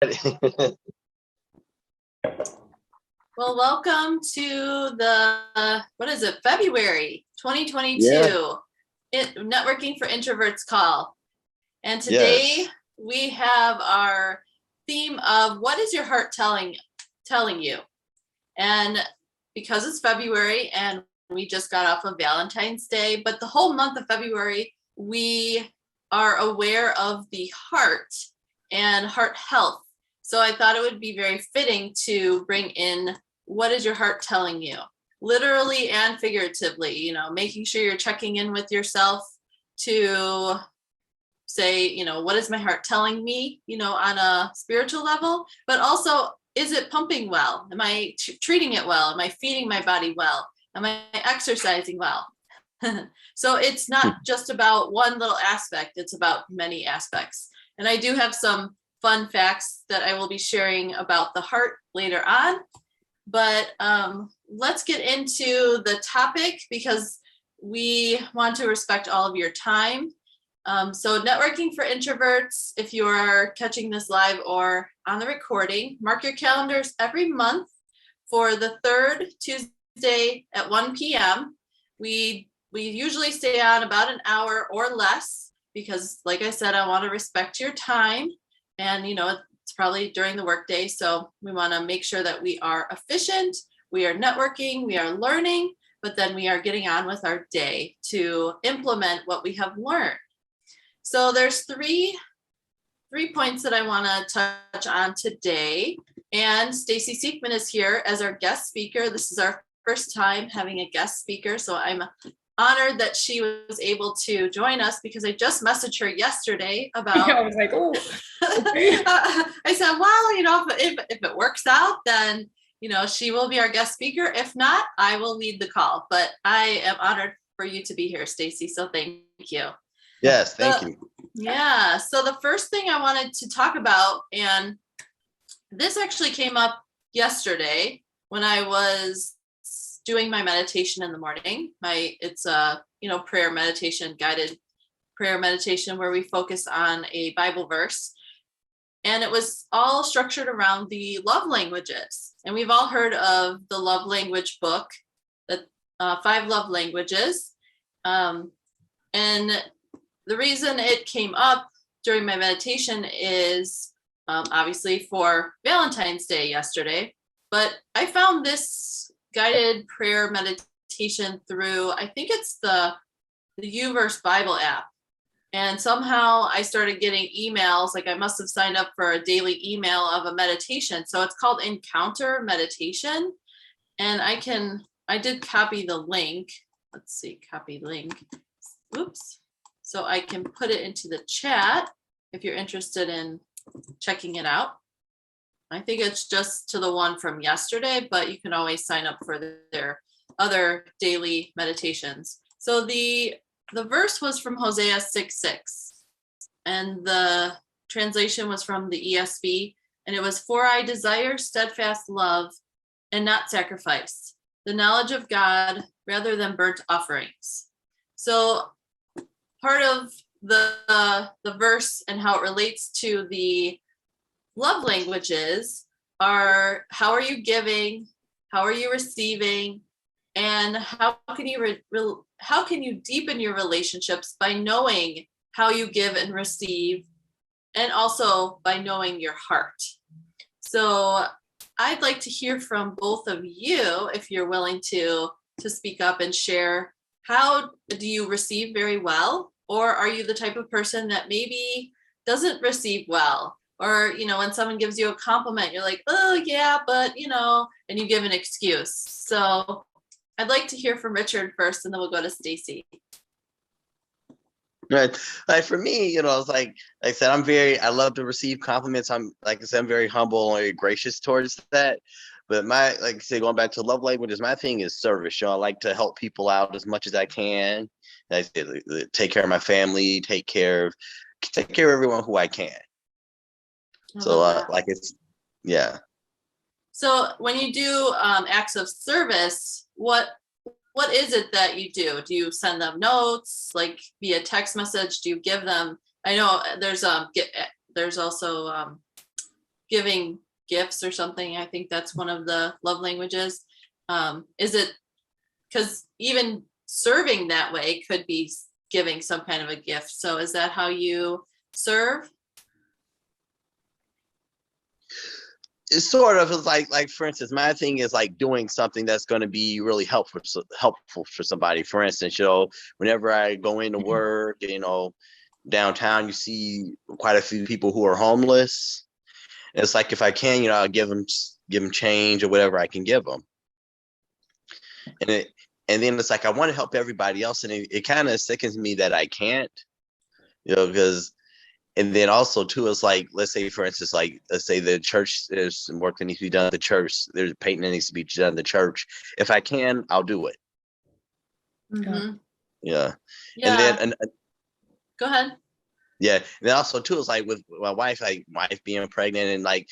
Well, welcome to the, February Yeah. 2022 Networking for Introverts call. And today Yes. we have our theme of what is your heart telling you? And because it's February and we just got off of Valentine's Day, but the whole month of February, we are aware of the heart and heart health. So I thought it would be very fitting to bring in what is your heart telling you, literally and figuratively, making sure you're checking in with yourself to say, what is my heart telling me, on a spiritual level, but also, is it pumping well? Am I treating it well? Am I feeding my body well? Am I exercising well? So it's not just about one little aspect, it's about many aspects. And I do have some fun facts that I will be sharing about the heart later on. But let's get into the topic because we want to respect all of your time. So networking for introverts, if you are catching this live or on the recording, mark your calendars every month for the third Tuesday at 1 p.m. We usually stay on about an hour or less because, like I said, I want to respect your time. And, it's probably during the workday. So we want to make sure that we are efficient, we are networking, we are learning, but then we are getting on with our day to implement what we have learned. So there's three points that I want to touch on today. And Stacy Siekman is here as our guest speaker. This is our first time having a guest speaker. So I'm honored that she was able to join us because I just messaged her yesterday about. I was like, oh. I said, well, if it works out, then she will be our guest speaker. If not, I will lead the call. But I am honored for you to be here, Stacy. So thank you. Yes, thank you. Yeah. So the first thing I wanted to talk about, and this actually came up yesterday when I was doing my meditation in the morning. It's a prayer meditation, guided prayer meditation where we focus on a Bible verse. And it was all structured around the love languages. And we've all heard of the love language book, the 5 love languages. And the reason it came up during my meditation is obviously for Valentine's Day yesterday. But I found this guided prayer meditation through, I think it's the Uverse Bible app. And somehow I started getting emails, like I must have signed up for a daily email of a meditation. So it's called Encounter Meditation. And I did copy the link. Let's see, copy link. Oops. So I can put it into the chat if you're interested in checking it out. I think it's just to the one from yesterday, but you can always sign up for their other daily meditations. So the verse was from Hosea 6:6, and the translation was from the ESV, and it was, "For I desire steadfast love and not sacrifice, the knowledge of God rather than burnt offerings." So part of the verse and how it relates to the love languages are, how are you giving, how are you receiving, and how can you deepen your relationships by knowing how you give and receive, and also by knowing your heart. So I'd like to hear from both of you if you're willing to speak up and share. How do you receive very well, or are you the type of person that maybe doesn't receive well? Or, when someone gives you a compliment, you're like, oh yeah, but, and you give an excuse. So I'd like to hear from Richard first, and then we'll go to Stacy. Right. Like for me, it's like I said, I love to receive compliments. I'm very humble and very gracious towards that. But like I say, going back to love languages, my thing is service. I like to help people out as much as I can. I say, take care of my family, take care of everyone who I can. So yeah. So when you do acts of service, what is it that you do? Do you send them notes, like via text message? Do you give them? I know there's also giving gifts or something. I think that's one of the love languages. Is it, because even serving that way could be giving some kind of a gift. So is that how you serve? It's sort of like for instance, my thing is like doing something that's going to be really helpful for somebody. For instance, whenever I go into work, downtown, you see quite a few people who are homeless. And it's like if I can, I'll give them change or whatever I can give them. And then it's like I want to help everybody else, and it kind of sickens me that I can't, because. And then also too, it's like, let's say for instance, like let's say the church, there's some work that needs to be done at the church. There's painting that needs to be done at the church. If I can, I'll do it. Mm-hmm. Yeah. Yeah. And then go ahead. Yeah. And then also too, it's like with my wife, being pregnant, and like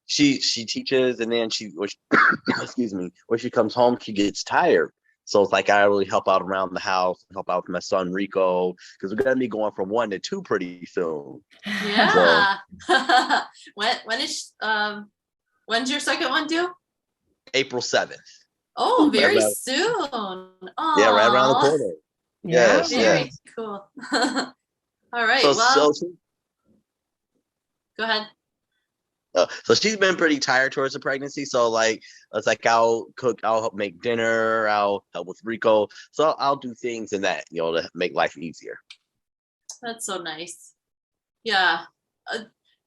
she teaches, and then excuse me, when she comes home, she gets tired. So it's like I really help out around the house, help out with my son Rico, because we're gonna be going from 1 to 2 pretty soon. Yeah. So, when's your second one due? April 7th. Oh, very soon. Aww. Yeah, right around the corner. Yes, very cool. All right. So go ahead. So she's been pretty tired towards the pregnancy. So like, it's like I'll cook, I'll help make dinner, I'll help with Rico. So I'll do things in that, to make life easier. That's so nice. Yeah.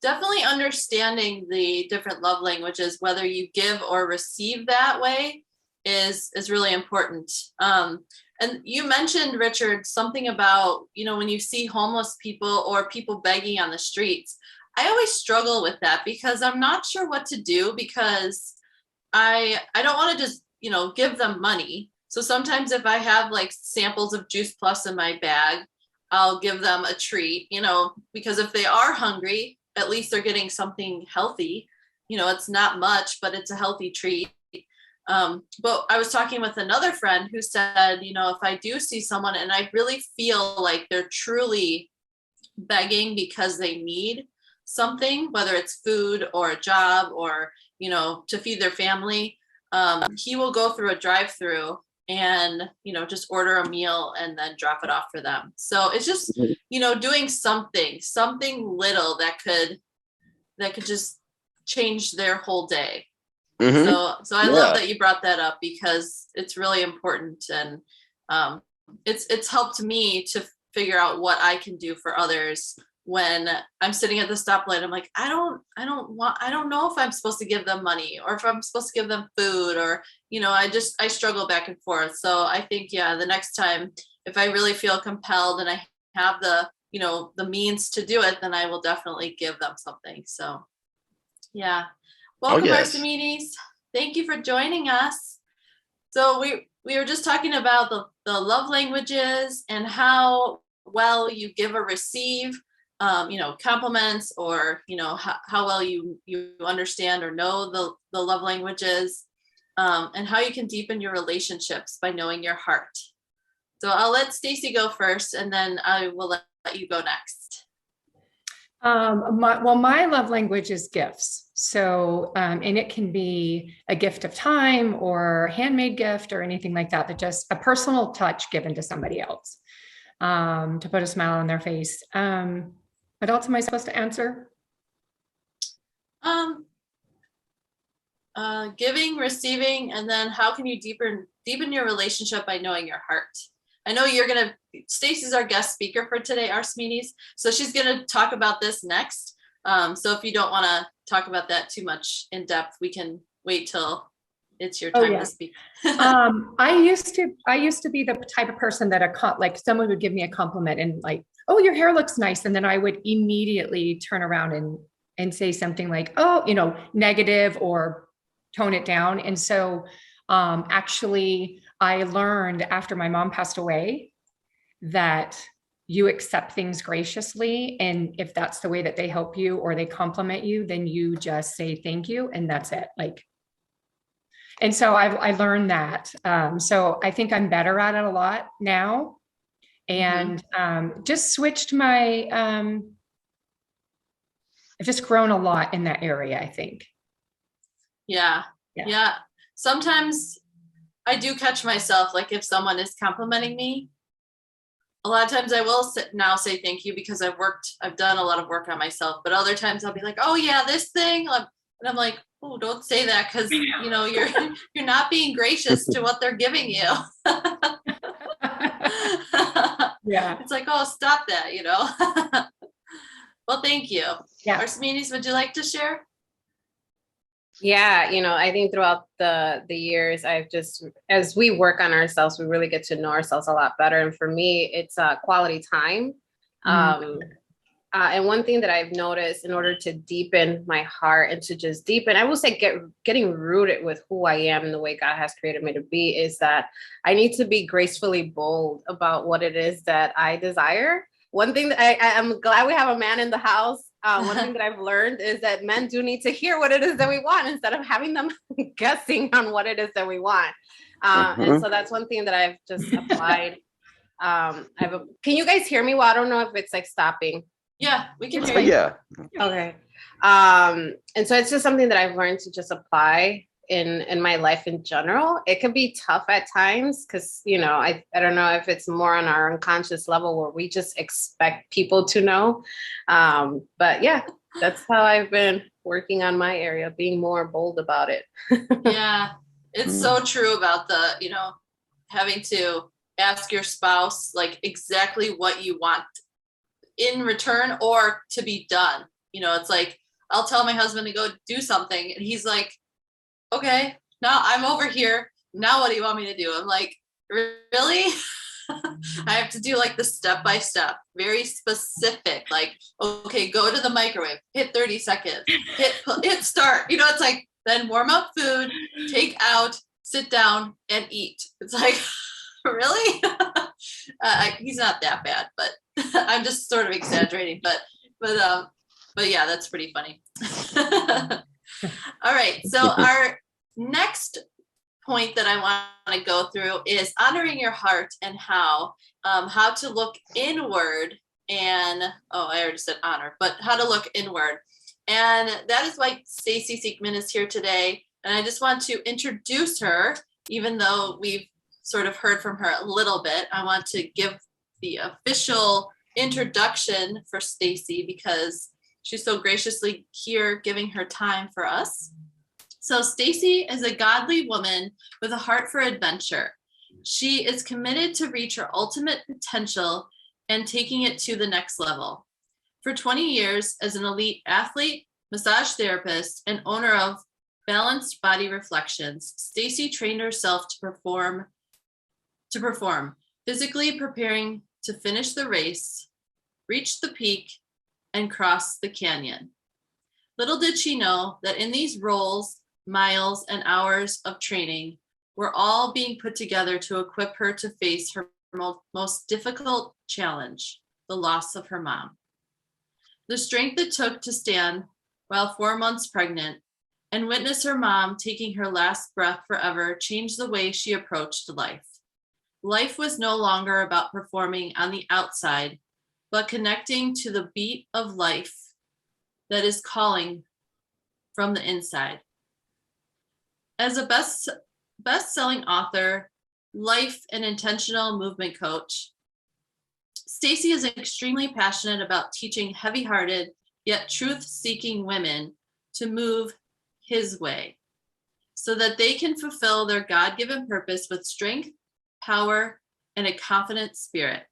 Definitely understanding the different love languages, whether you give or receive that way, is really important. And you mentioned, Richard, something about, when you see homeless people or people begging on the streets. I always struggle with that because I'm not sure what to do, because I don't want to just, give them money. So sometimes if I have like samples of Juice Plus in my bag, I'll give them a treat, because if they are hungry, at least they're getting something healthy. It's not much, but it's a healthy treat. But I was talking with another friend who said, if I do see someone and I really feel like they're truly begging because they need something, whether it's food or a job or, to feed their family, he will go through a drive-through and, just order a meal and then drop it off for them. So it's just, doing something little that could just change their whole day. Mm-hmm. So I love that you brought that up, because it's really important, and it's helped me to figure out what I can do for others when I'm sitting at the stoplight. I'm like, I don't know if I'm supposed to give them money or if I'm supposed to give them food, or I struggle back and forth. So I think, the next time, if I really feel compelled and I have the the means to do it, then I will definitely give them something. So yeah. Welcome, Archimedes. Thank you for joining us. So we were just talking about the love languages and how well you give or receive, compliments, or, how well you understand or know the love languages, and how you can deepen your relationships by knowing your heart. So I'll let Stacy go first, and then I will let you go next. My love language is gifts. So, and it can be a gift of time or handmade gift or anything like that, just a personal touch given to somebody else, to put a smile on their face. What else am I supposed to answer? Giving, receiving, and then how can you deepen your relationship by knowing your heart? I know Stacy's our guest speaker for today, Archimedes, so she's gonna talk about this next. So if you don't want to talk about that too much in depth, we can wait till it's your time to speak. I used to be the type of person that like someone would give me a compliment and like, oh, your hair looks nice, and then I would immediately turn around and say something like, oh, negative, or tone it down. And so actually I learned after my mom passed away that you accept things graciously. And if that's the way that they help you or they compliment you, then you just say thank you. And that's it. And so I learned that. So I think I'm better at it a lot now, and just switched my I've just grown a lot in that area, I think. Yeah. Yeah. Yeah. Sometimes I do catch myself, like if someone is complimenting me, a lot of times I will now say thank you because I've done a lot of work on myself, but other times I'll be like, oh yeah, this thing. And I'm like, oh, don't say that. Cause you're not being gracious to what they're giving you. Yeah. It's like, oh, stop that. Well, thank you. Yeah. Archimedes, would you like to share? Yeah, I think throughout the years, as we work on ourselves, we really get to know ourselves a lot better. And for me, it's quality time. And one thing that I've noticed in order to deepen my heart and to just deepen, I will say getting rooted with who I am and the way God has created me to be, is that I need to be gracefully bold about what it is that I desire. One thing that I'm glad we have a man in the house. One thing that I've learned is that men do need to hear what it is that we want instead of having them guessing on what it is that we want. And so that's one thing that I've just applied. Can you guys hear me? Well, I don't know if it's like stopping. Yeah, we can hear you. Yeah. Okay. And so it's just something that I've learned to just apply in my life in general. It can be tough at times because, I don't know if it's more on our unconscious level where we just expect people to know. But yeah, that's how I've been working on my area, being more bold about it. Yeah, it's so true about having to ask your spouse like exactly what you want in return or to be done. It's like, I'll tell my husband to go do something and he's like, okay, now I'm over here. Now what do you want me to do? I'm like, really? I have to do like the step by step, very specific. Like, okay, go to the microwave, hit 30 seconds, hit start. It's like, then warm up food, take out, sit down and eat. It's like, really? He's not that bad, but I'm just sort of exaggerating. But yeah, that's pretty funny. All right. So our next point that I want to go through is honoring your heart and how to look inward and, I already said honor, but how to look inward. And that is why Stacy Siekman is here today. And I just want to introduce her, even though we've sort of heard from her a little bit. I want to give the official introduction for Stacy because she's so graciously here giving her time for us. So Stacy is a godly woman with a heart for adventure. She is committed to reach her ultimate potential and taking it to the next level. For 20 years as an elite athlete, massage therapist, and owner of Balanced Body Reflections, Stacy trained herself to perform, physically preparing to finish the race, reach the peak, and cross the canyon. Little did she know that in these roles, miles, and hours of training were all being put together to equip her to face her most difficult challenge, the loss of her mom. The strength it took to stand while 4 months pregnant and witness her mom taking her last breath forever changed the way she approached life. Life was no longer about performing on the outside, but connecting to the beat of life that is calling from the inside. As a best-selling author, life and intentional movement coach, Stacy is extremely passionate about teaching heavy-hearted yet truth-seeking women to move his way so that they can fulfill their God-given purpose with strength, power, and a confident spirit.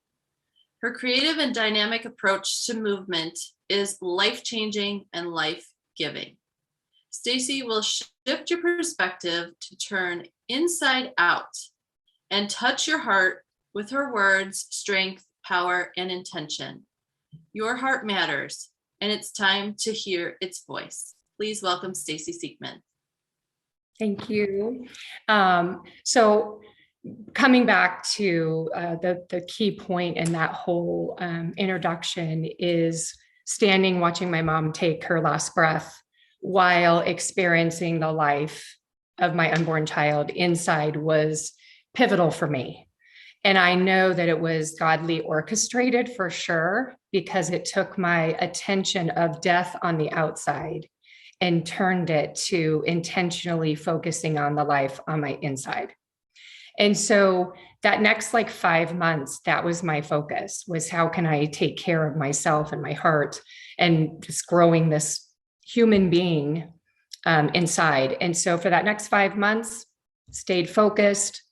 Her creative and dynamic approach to movement is life-changing and life-giving. Stacy will shift your perspective to turn inside out and touch your heart with her words, strength, power, and intention. Your heart matters, and it's time to hear its voice. Please welcome Stacy Siekman. Thank you. So coming back to the key point in that whole introduction is standing, watching my mom take her last breath while experiencing the life of my unborn child inside was pivotal for me. And I know that it was godly orchestrated for sure. because it took my attention of death on the outside and turned it to intentionally focusing on the life on my inside. And so that next like 5 months, that was my focus, was how can I take care of myself and my heart and just growing this human being inside. And so for that next 5 months, stayed focused,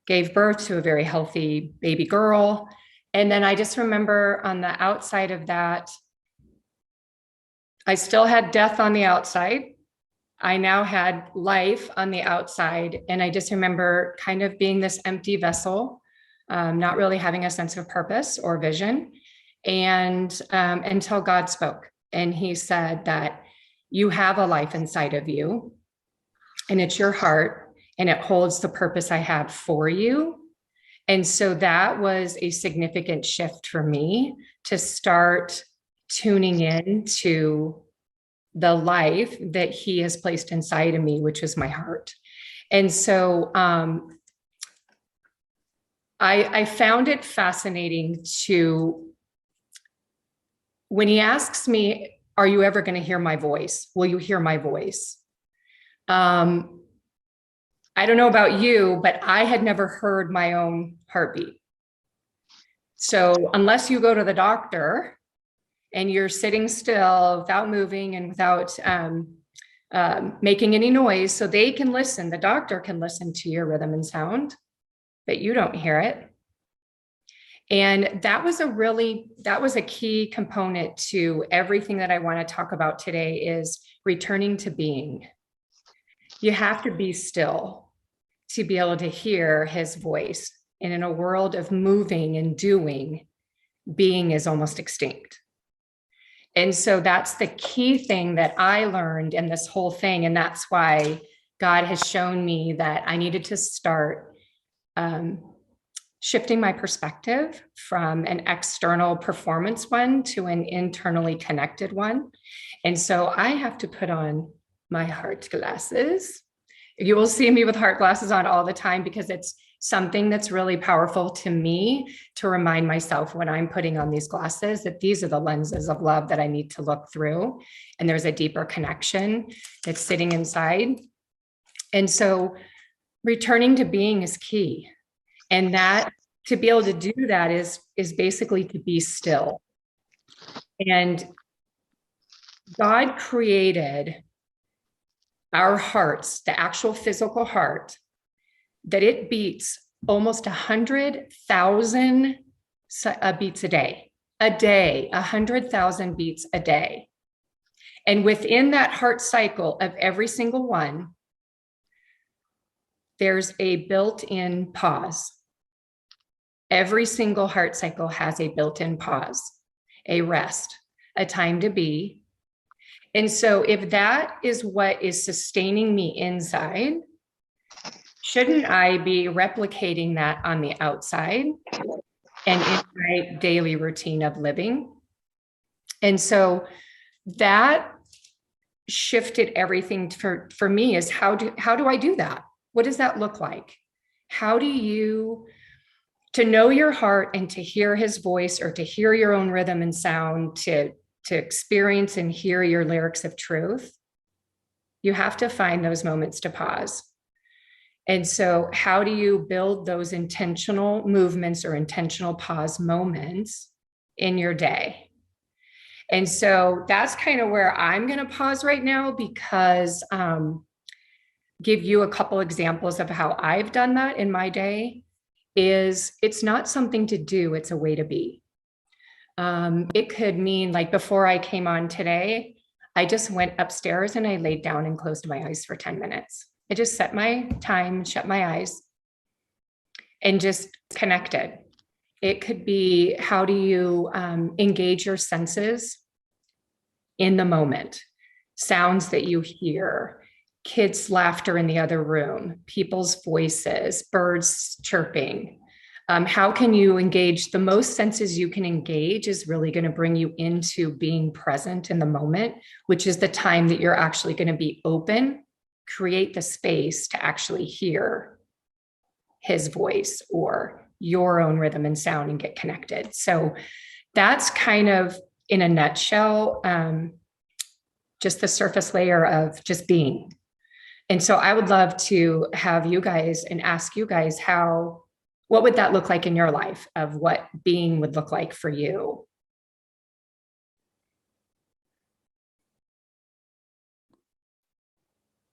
gave birth to a very healthy baby girl. And then I just remember on the outside of that, I still had death on the outside. I now had life on the outside. And I just remember kind of being this empty vessel, not really having a sense of purpose or vision. And until God spoke, and he said that you have a life inside of you, and it's your heart, and it holds the purpose I have for you. And so that was a significant shift for me to start tuning in to the life that he has placed inside of me, which is my heart. And so I found it fascinating to, when he asks me, are you ever going to hear my voice? Will you hear my voice? I don't know about you, but I had never heard my own heartbeat. So unless you go to the doctor and you're sitting still without moving and without making any noise, so they can listen, the doctor can listen to your rhythm and sound, but you don't hear it. And that was a key component to everything that I want to talk about today, is returning to being. You have to be still to be able to hear his voice. And in a world of moving and doing, being is almost extinct. And so that's the key thing that I learned in this whole thing. And that's why God has shown me that I needed to start shifting my perspective from an external performance one to an internally connected one. And so I have to put on my heart glasses. You will see me with heart glasses on all the time, because it's something that's really powerful to me to remind myself when I'm putting on these glasses that these are the lenses of love that I need to look through. And there's a deeper connection that's sitting inside. And so returning to being is key. And that, to be able to do that is basically to be still. And God created our hearts, the actual physical heart, that it beats almost 100,000 beats a day, 100,000 beats a day. And within that heart cycle of every single one, there's a built-in pause. Every single heart cycle has a built-in pause, a rest, a time to be. And so if that is what is sustaining me inside, shouldn't I be replicating that on the outside and in my daily routine of living? And so that shifted everything for me, is how do I do that? What does that look like? How do you, to know your heart and to hear his voice, or to hear your own rhythm and sound, to experience and hear your lyrics of truth, you have to find those moments to pause. And so how do you build those intentional movements or intentional pause moments in your day? And so that's kind of where I'm going to pause right now, because give you a couple examples of how I've done that in my day. Is it's not something to do, it's a way to be. It could mean, like before I came on today, I just went upstairs and I laid down and closed my eyes for 10 minutes. I just set my time, shut my eyes, and just connected. It could be, how do you engage your senses in the moment? Sounds that you hear, kids' laughter in the other room, people's voices, birds chirping. How can you engage? The most senses you can engage is really going to bring you into being present in the moment, which is the time that you're actually going to be open, create the space to actually hear his voice or your own rhythm and sound and get connected. So that's kind of in a nutshell, just the surface layer of just being. And so I would love to have you guys and ask you guys what would that look like in your life, of what being would look like for you?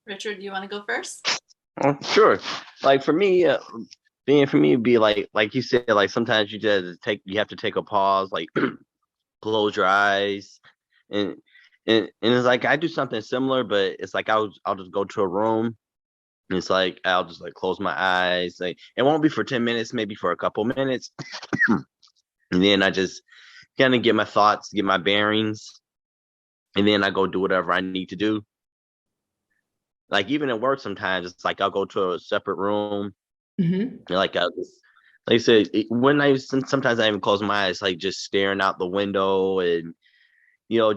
Richard, do you want to go first? Sure. Like for me, being for me would be like you said, like sometimes you have to take a pause, like close your eyes, and and it's like I do something similar, but it's like I'll just go to a room. And it's like I'll just like close my eyes. Like it won't be for 10 minutes, maybe for a couple minutes. And then I just kind of get my thoughts, get my bearings, and then I go do whatever I need to do. Like even at work sometimes it's like I'll go to a separate room. Mm-hmm. Like I just like I said, when sometimes I even close my eyes, like just staring out the window and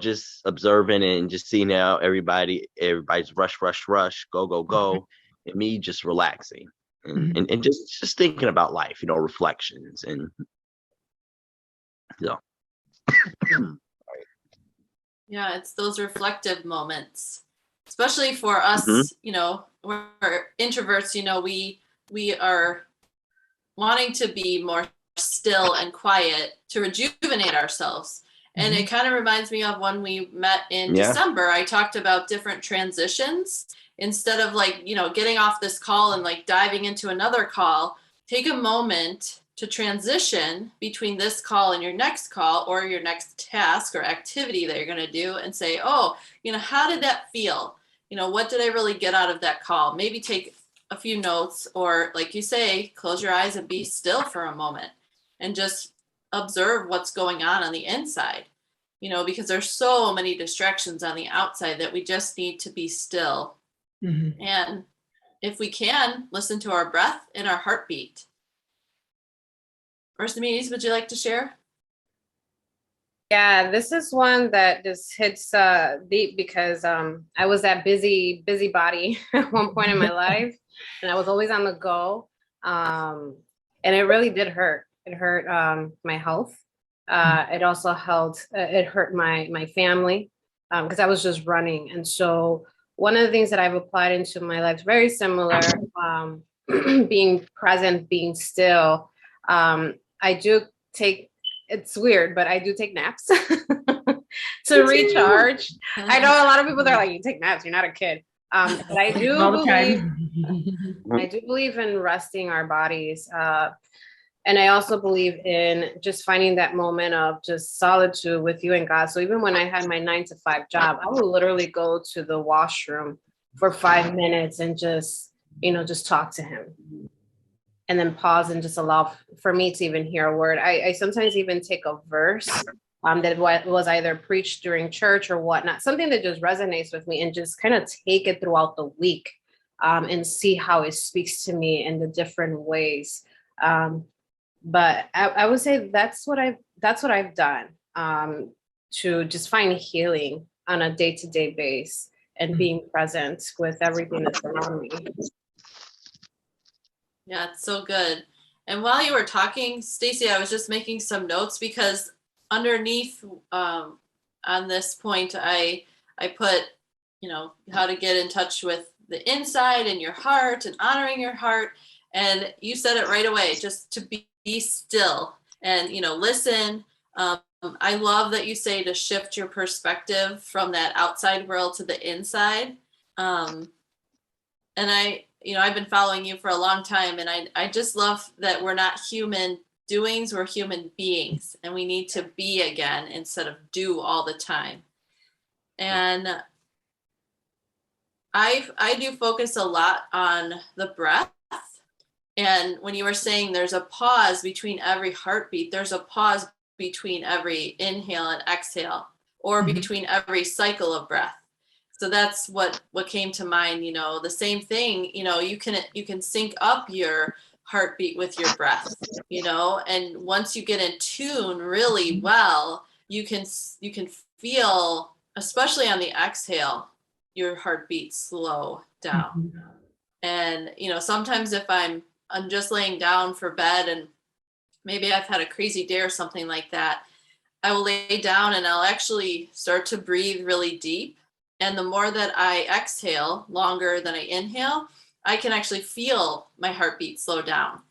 just observing and just seeing how everybody's rush, go, go, go, and me just relaxing and just thinking about life, reflections and Yeah, it's those reflective moments, especially for us, we're introverts, we are wanting to be more still and quiet to rejuvenate ourselves. And it kind of reminds me of when we met in December. I talked about different transitions. Instead of getting off this call and diving into another call, take a moment to transition between this call and your next call or your next task or activity that you're going to do and say, oh, how did that feel? What did I really get out of that call? Maybe take a few notes, or like you say, close your eyes and be still for a moment and just observe what's going on the inside, because there's so many distractions on the outside that we just need to be still. And if we can, listen to our breath and our heartbeat. Archimedes, would you like to share? Yeah, this is one that just hits deep because I was that busybody at one point in my life, and I was always on the go, and it really did hurt. It hurt my health. It also it hurt my family because I was just running. And so one of the things that I've applied into my life, very similar, being present, being still. I do take, it's weird, but I do take naps to recharge. I know a lot of people, they're like, you take naps, you're not a kid. But I do believe in resting our bodies. And I also believe in just finding that moment of just solitude with you and God. So even when I had my 9-to-5 job, I would literally go to the washroom for 5 minutes and just talk to him. And then pause and just allow for me to even hear a word. I sometimes even take a verse that was either preached during church or whatnot, something that just resonates with me, and just kind of take it throughout the week and see how it speaks to me in the different ways. But I would say that's what I've done to just find healing on a day-to-day basis and being present with everything that's around me. Yeah, it's so good. And while you were talking, Stacey, I was just making some notes because underneath on this point, I put, how to get in touch with the inside and your heart and honoring your heart. And you said it right away, just to be still and, listen. I love that you say to shift your perspective from that outside world to the inside. And I've been following you for a long time, and I just love that we're not human doings, we're human beings, and we need to be again instead of do all the time. And I do focus a lot on the breath. And when you were saying there's a pause between every heartbeat, there's a pause between every inhale and exhale, or between every cycle of breath. So that's what came to mind. The same thing, you can sync up your heartbeat with your breath, and once you get in tune really well, you can feel, especially on the exhale, your heartbeat slow down. And sometimes if I'm just laying down for bed and maybe I've had a crazy day or something like that, I will lay down and I'll actually start to breathe really deep. And the more that I exhale longer than I inhale, I can actually feel my heartbeat slow down.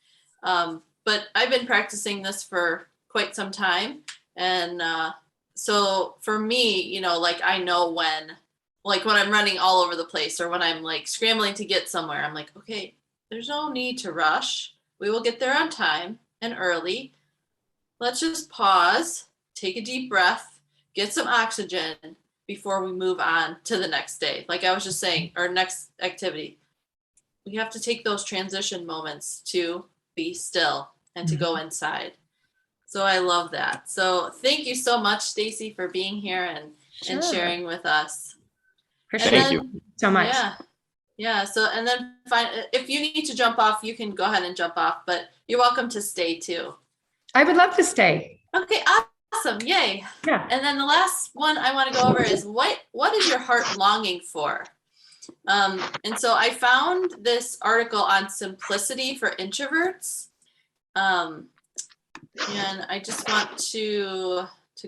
But I've been practicing this for quite some time. And so for me, you know, like I know when I'm running all over the place or when I'm like scrambling to get somewhere, I'm like, okay, there's no need to rush. We will get there on time and early. Let's just pause, take a deep breath, get some oxygen before we move on to the next day. Like I was just saying, or next activity. We have to take those transition moments to be still and to go inside. So I love that. So thank you so much, Stacy, for being here and sharing with us. For sure. Thank you so much. Yeah. So, and then if you need to jump off, you can go ahead and jump off, but you're welcome to stay too. I would love to stay. Okay, awesome. Yay. Yeah. And then the last one I want to go over is what is your heart longing for? And so I found this article on simplicity for introverts. And I just want to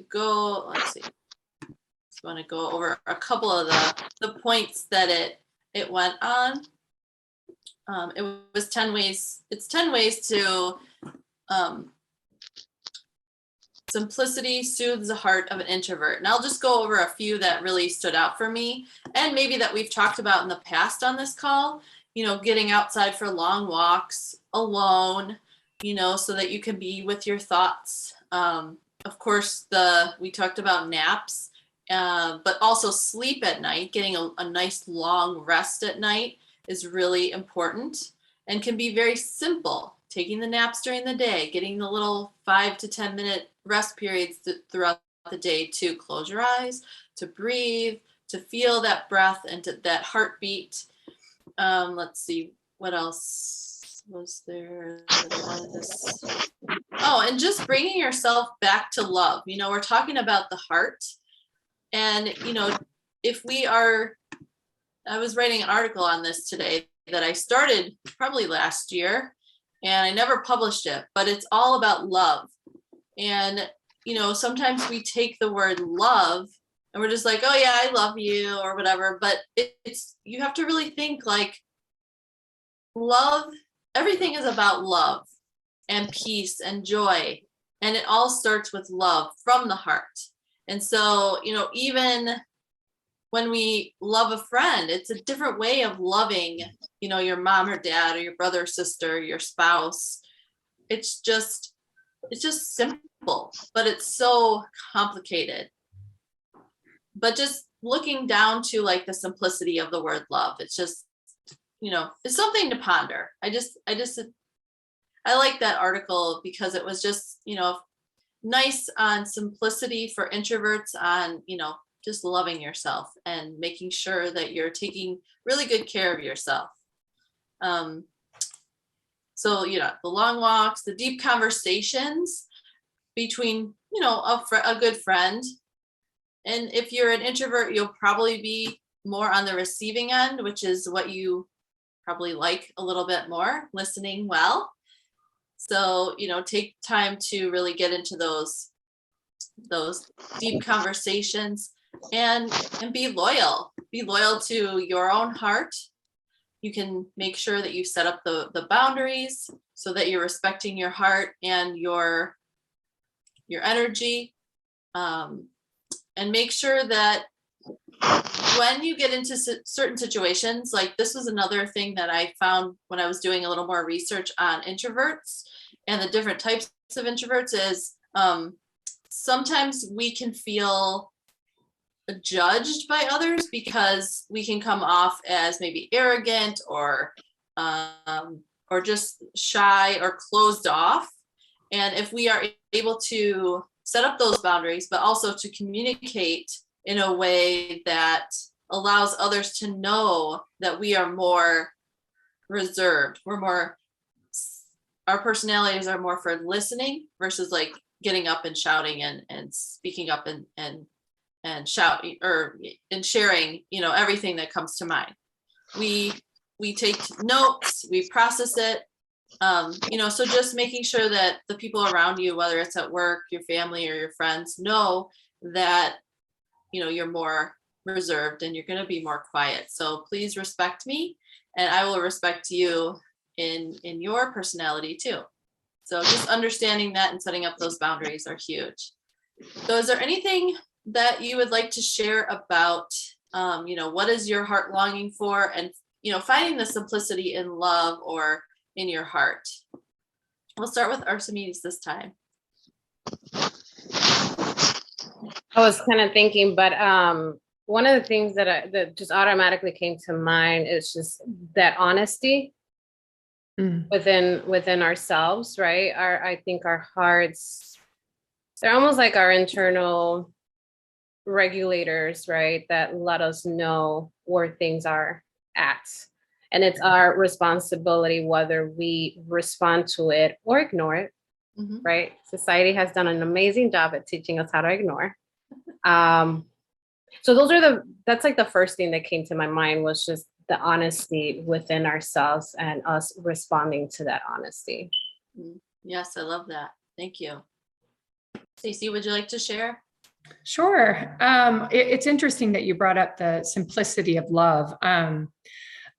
go, let's see. Just want to go over a couple of the points that it went on. It was 10 ways. It's 10 ways to simplicity soothes the heart of an introvert. And I'll just go over a few that really stood out for me and maybe that we've talked about in the past on this call, you know, getting outside for long walks alone, you know, so that you can be with your thoughts. Of course, we talked about naps, but also sleep at night, getting a nice long rest at night is really important and can be very simple. Taking the naps during the day, getting the little 5 to 10 minute rest periods throughout the day to close your eyes, to breathe, to feel that breath and that heartbeat. Let's see, what else was there? Oh, and just bringing yourself back to love. You know, we're talking about the heart. And, you know, I was writing an article on this today that I started probably last year. And I never published it, but it's all about love. And, you know, sometimes we take the word love and we're just like, oh yeah, I love you or whatever. But you have to really think like love, everything is about love and peace and joy. And it all starts with love from the heart. And so, you know, even when we love a friend, it's a different way of loving, you know, your mom or dad or your brother or sister, your spouse. It's just simple, but it's so complicated. But just looking down to like the simplicity of the word love, it's just, you know, it's something to ponder. I like that article because it was just, you know, nice on simplicity for introverts on, you know, just loving yourself and making sure that you're taking really good care of yourself. So, you know, the long walks, the deep conversations between, you know, a good friend. And if you're an introvert, you'll probably be more on the receiving end, which is what you probably like a little bit more, listening well. So, you know, take time to really get into those deep conversations and be loyal to your own heart. You can make sure that you set up the boundaries so that you're respecting your heart and your energy, and make sure that when you get into certain situations, like this was another thing that I found when I was doing a little more research on introverts and the different types of introverts is sometimes we can feel judged by others because we can come off as maybe arrogant or just shy or closed off. And if we are able to set up those boundaries, but also to communicate in a way that allows others to know that we are more reserved, our personalities are more for listening versus like getting up and shouting and speaking up and shouting and sharing, you know, everything that comes to mind. We take notes, we process it, So just making sure that the people around you, whether it's at work, your family, or your friends, know that, you're more reserved and you're going to be more quiet. So please respect me, and I will respect you in your personality too. So just understanding that and setting up those boundaries are huge. So is there anything that you would like to share about, what is your heart longing for, and, finding the simplicity in love or in your heart? We'll start with Archimedes this time. I was kind of thinking, but one of the things that just automatically came to mind is just that honesty within ourselves, right? I think our hearts, they're almost like our internal regulators, right? That let us know where things are at. And it's our responsibility whether we respond to it or ignore it, right? Society has done an amazing job at teaching us how to ignore. So that's like the first thing that came to my mind, was just the honesty within ourselves and us responding to that honesty. Yes, I love that. Thank you. Stacey, would you like to share? Sure. It's interesting that you brought up the simplicity of love.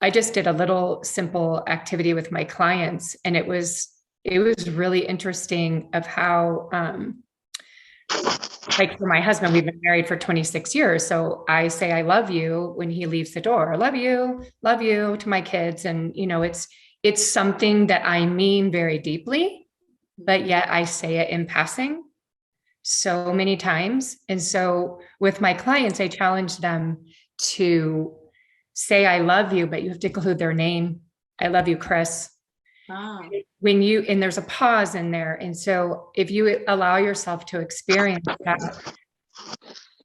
I just did a little simple activity with my clients, and it was really interesting of how, like for my husband, we've been married for 26 years. So I say, I love you when he leaves the door. Love you to my kids. And, it's something that I mean very deeply, but yet I say it in passing so many times. And so with my clients, I challenge them to say, I love you, but you have to include their name. I love you, Chris. Oh. And there's a pause in there. And so if you allow yourself to experience that,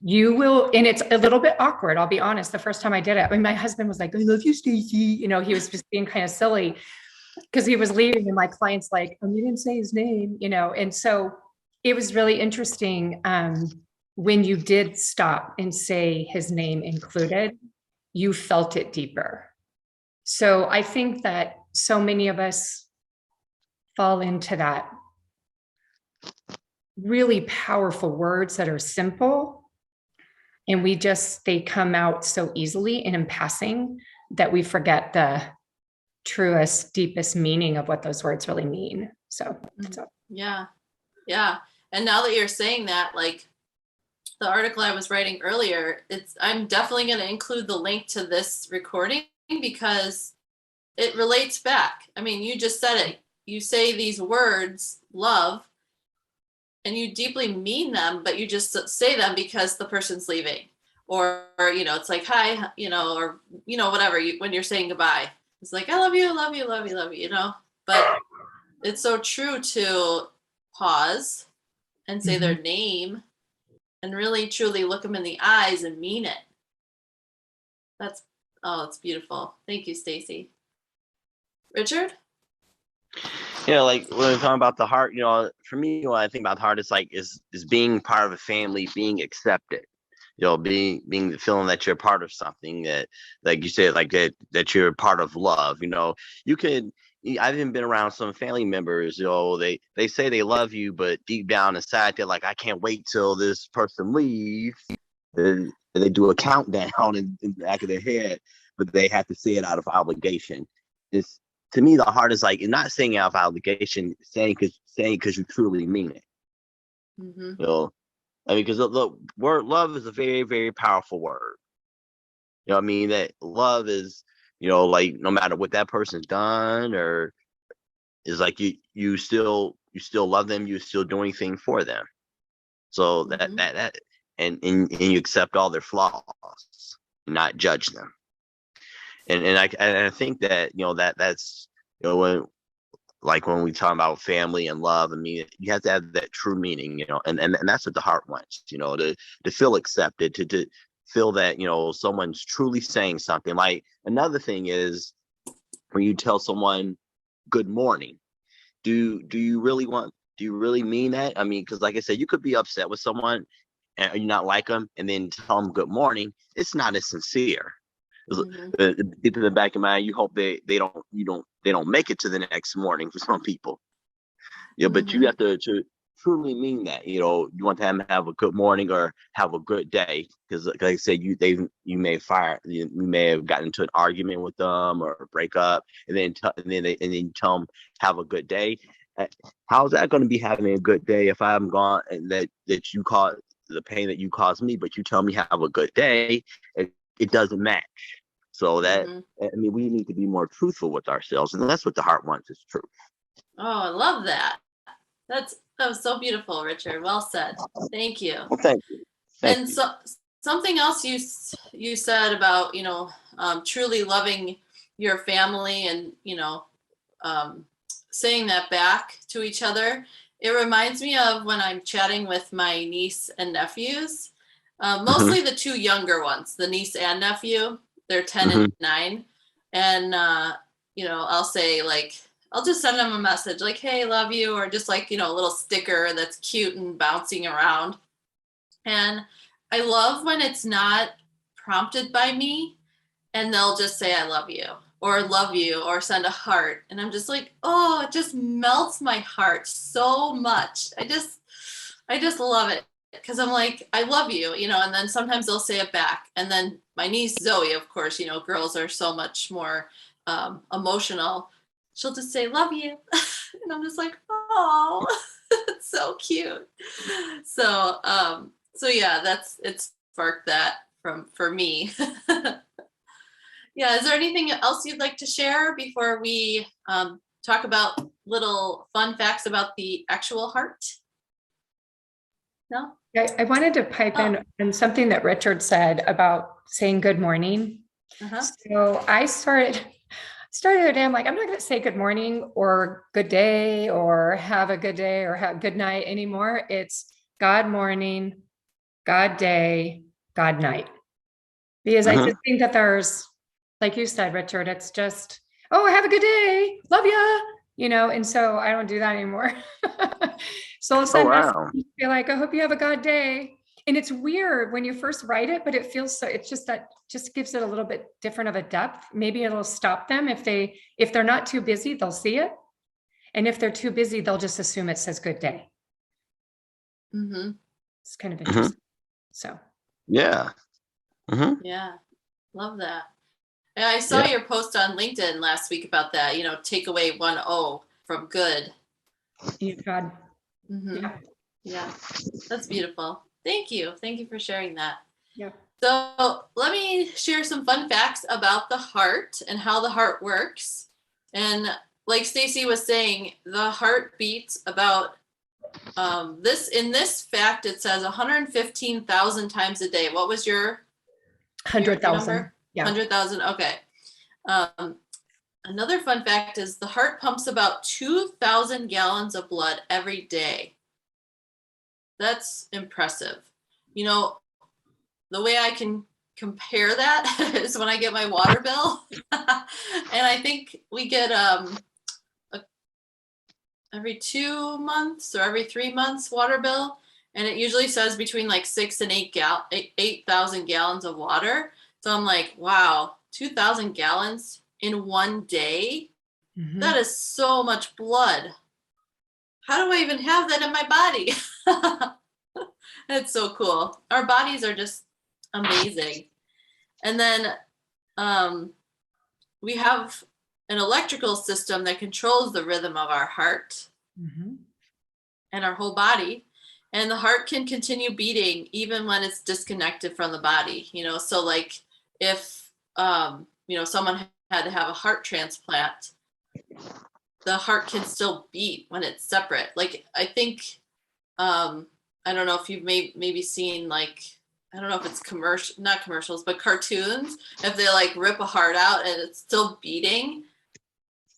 you will, and it's a little bit awkward. I'll be honest. The first time I did it, I mean, my husband was like, I love you, Stacey. He was just being kind of silly because he was leaving, and my client's like, oh, you didn't say his name, and so it was really interesting. When you did stop and say his name included, you felt it deeper. So I think that so many of us fall into that really powerful words that are simple, and they come out so easily and in passing that we forget the truest, deepest meaning of what those words really mean. So. Yeah. And now that you're saying that, like the article I was writing earlier, I'm definitely going to include the link to this recording because it relates back. I mean, you just said it. You say these words, love, and you deeply mean them, but you just say them because the person's leaving, or it's like, hi, or whatever, when you're saying goodbye, it's like, I love you, love you, love you, love you, but it's so true to pause and say their name and really truly look them in the eyes and mean it. It's beautiful. Thank you, Stacey. Richard? Like when we're talking about the heart, for me, when I think about the heart, it's like is being part of a family, being accepted, being the feeling that you're part of something, that, like you said, like that you're part of love. I've even been around some family members, they say they love you, but deep down inside, they're like, I can't wait till this person leaves. And they do a countdown in the back of their head, but they have to say it out of obligation. To me, the heart is like not saying out of obligation, saying because you truly mean it. Because the word love is a very, very powerful word. That love is, like no matter what that person's done, or is like you still love them, you're still doing things for them. So that and you accept all their flaws, not judge them. And I think that that's when we talk about family and love, you have to have that true meaning, and that's what the heart wants, to feel accepted, to feel that someone's truly saying something. Like another thing is when you tell someone good morning, do you really mean that? Because like I said, you could be upset with someone and you not like them, and then tell them good morning. It's not as sincere. Mhm. Deep in the back of your mind, you hope they don't make it to the next morning for some people. Yeah, but you Mhm. have to truly mean that. You want them to have a good morning or have a good day, because, like I said, you may have gotten into an argument with them or break up, and then you tell them have a good day. Uh, How's that going to be having a good day if I'm gone and that you cause the pain that you caused me, but you tell me have a good day? It doesn't match. So Mhm. we need to be more truthful with ourselves, and that's what the heart wants, is truth. Oh, I love that. That was so beautiful, Richard. Well said. Thank you. Well, thank you. Thank And you. so something else you said about truly loving your family and um, saying that back to each other. It reminds me of when I'm chatting with my niece and nephews, Hmm. mostly the two younger ones, the niece and nephew. They're 10 and Hmm. 9, and I'll say, like, I'll just send them a message like, "Hey, love you," or just like a little sticker that's cute and bouncing around. And I love when it's not prompted by me and they'll just say, "I love you," or "love you," or send a heart. And I'm just like, oh, it just melts my heart so much. I just love it because I'm like, "I love you," and then sometimes they'll say it back. And then my niece Zoe, of course, girls are so much more emotional. She'll just say, "Love you." And I'm just like, oh, it's so cute. So yeah, it sparked that for me. Yeah, is there anything else you'd like to share before we talk about little fun facts about the actual heart? No? I wanted to pipe Oh, in on something that Richard said about saying good morning. uh-huh. So I started the day, I'm like, I'm not going to say good morning or good day or have a good day or have good night anymore. It's God morning, God day, God night. Because I Hmm. just think that there's, like you said, Richard, it's just, oh, have a good day, love ya, and so I don't do that anymore. So I'll Oh, send messages, wow. be like, I hope you have a God day. And it's weird when you first write it, but it feels so, it's just that just gives it a little bit different of a depth. Maybe it'll stop them if they're not too busy, they'll see it. And if they're too busy, they'll just assume it says good day. Mm-hmm. It's kind of Hmm. interesting. So Yeah. Hmm. Yeah, love that. And I saw Yeah. your post on LinkedIn last week about that, take away one O from good. God, Mm-hmm. yeah, Yeah, that's beautiful. Thank you. Thank you for sharing that. yeah. So let me share some fun facts about the heart and how the heart works. And like Stacy was saying, the heart beats about in this fact it says 115,000 times a day. What was your 100,000. number? Yeah. 100,000. Okay. Um, Another fun fact is the heart pumps about 2,000 gallons of blood every day. That's impressive. You know, the way I can compare that is when I get my water bill. And I think we get every 2 months or every 3 months water bill. And it usually says between like 8,000 gallons of water. So I'm like, wow, 2,000 gallons in one day? That Mhm. is so much blood. How do I even have that in my body? It's so cool. Our bodies are just amazing. And then um, we have an electrical system that controls the rhythm of our heart Mhm. and our whole body. And the heart can continue beating even when it's disconnected from the body. So like if someone had to have a heart transplant, the heart can still beat when it's separate. Like I think I don't know if you've maybe seen, like, I don't know if it's not commercials, but cartoons. If they like rip a heart out and it's still beating,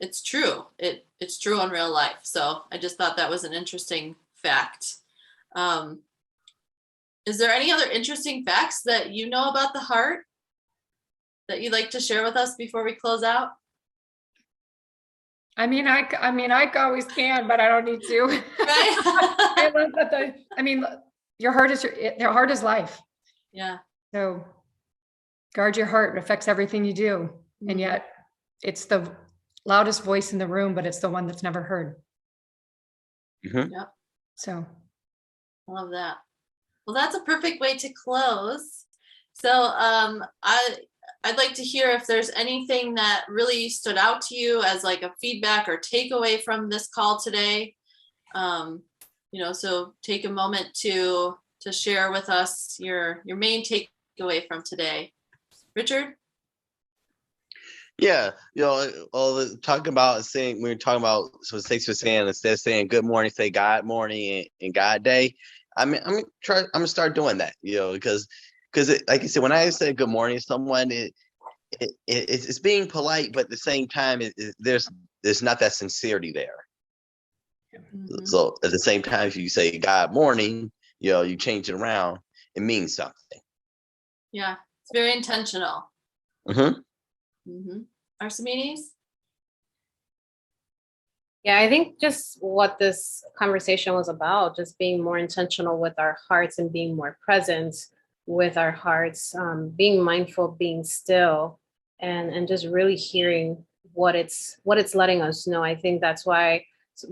it's true. It's true in real life. So I just thought that was an interesting fact. Um, is there any other interesting facts that you know about the heart that you'd like to share with us before we close out? I always can, but I don't need to. I Right? love that your heart is life. Yeah. So Guard your heart. It affects everything you do. And yet it's the loudest voice in the room, but it's the one that's never heard. Yep. So I love that. Well, that's a perfect way to close. So I'd like to hear if there's anything that really stood out to you as like a feedback or takeaway from this call today. So take a moment to share with us your main takeaway from today. Richard? Yeah, talking about saying when we're talking about so Stacey was saying instead of saying good morning, say God morning and God day. I'm gonna start doing that, because like you said, when I say good morning to someone, it's being polite, but at the same time, there's not that sincerity there. Mm-hmm. So at the same time, if you say God morning, you change it around, it means something. Yeah, it's very intentional. Archimedes? Yeah, I think just what this conversation was about, just being more intentional with our hearts and being more present with our hearts, being mindful, being still, and just really hearing what it's letting us know. I think that's why,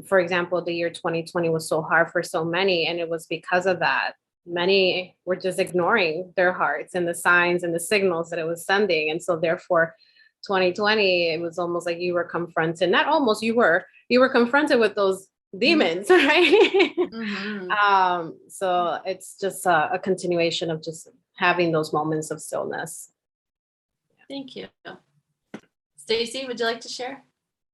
for example, the year 2020 was so hard for so many, and it was because of that. Many were just ignoring their hearts and the signs and the signals that it was sending, and so therefore 2020, it was almost like you were confronted, not almost, you were confronted with those demons, right? So it's just a continuation of just having those moments of stillness. Thank you. Stacey, would you like to share?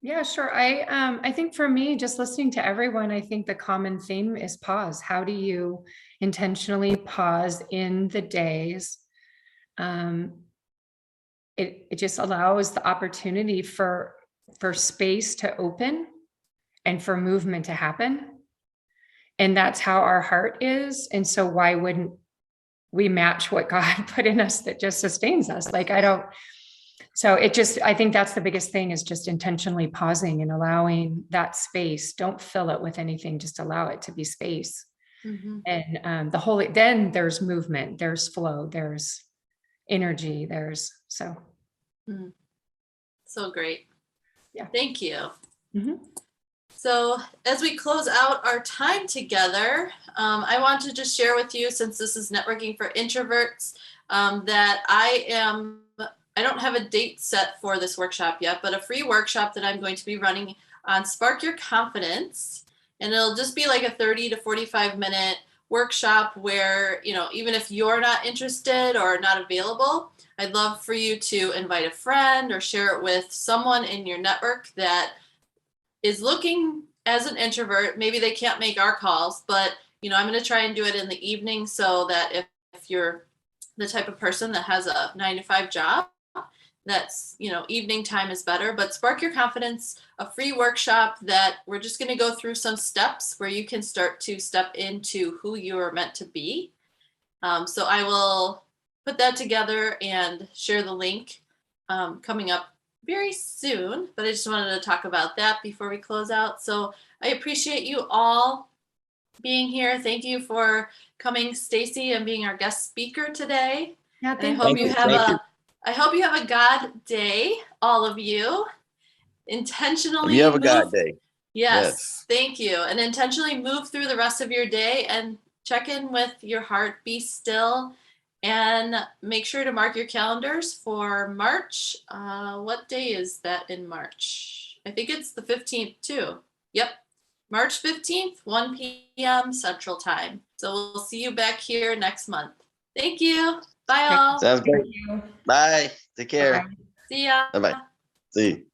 Yeah, sure. I think for me, just listening to everyone, I think the common theme is pause. How do you intentionally pause in the days? It just allows the opportunity for space to open and for movement to happen. And that's how our heart is. And so why wouldn't we match what God put in us that just sustains us? I think that's the biggest thing, is just intentionally pausing and allowing that space. Don't fill it with anything, just allow it to be space. And then there's movement, there's flow, there's energy, so great. Yeah. Thank you. So as we close out our time together, I want to just share with you, since this is networking for introverts, that I don't have a date set for this workshop yet, but a free workshop that I'm going to be running on Spark Your Confidence. And it'll just be like a 30 to 45 minute workshop where, even if you're not interested or not available, I'd love for you to invite a friend or share it with someone in your network that is looking as an introvert. Maybe they can't make our calls, but I'm going to try and do it in the evening, so that if you're the type of person that has a 9-to-5 job, that's, evening time is better. But Spark Your Confidence, a free workshop that we're just going to go through some steps where you can start to step into who you are meant to be. So I will put that together and share the link coming up very soon, but I just wanted to talk about that before we close out. So I appreciate you all being here. Thank you for coming, Stacey, and being our guest speaker today. Yeah, I hope you have a God day, all of you. Intentionally You have a God day. Yes, thank you. And intentionally move through the rest of your day and check in with your heart. Be still. And make sure to mark your calendars for March. What day is that in March? I think it's the 15th too. Yep. March 15th, 1 p.m. Central Time. So we'll see you back here next month. Thank you. Bye all. Sounds great. Bye. Take care. Bye. See ya. Bye-bye. See you.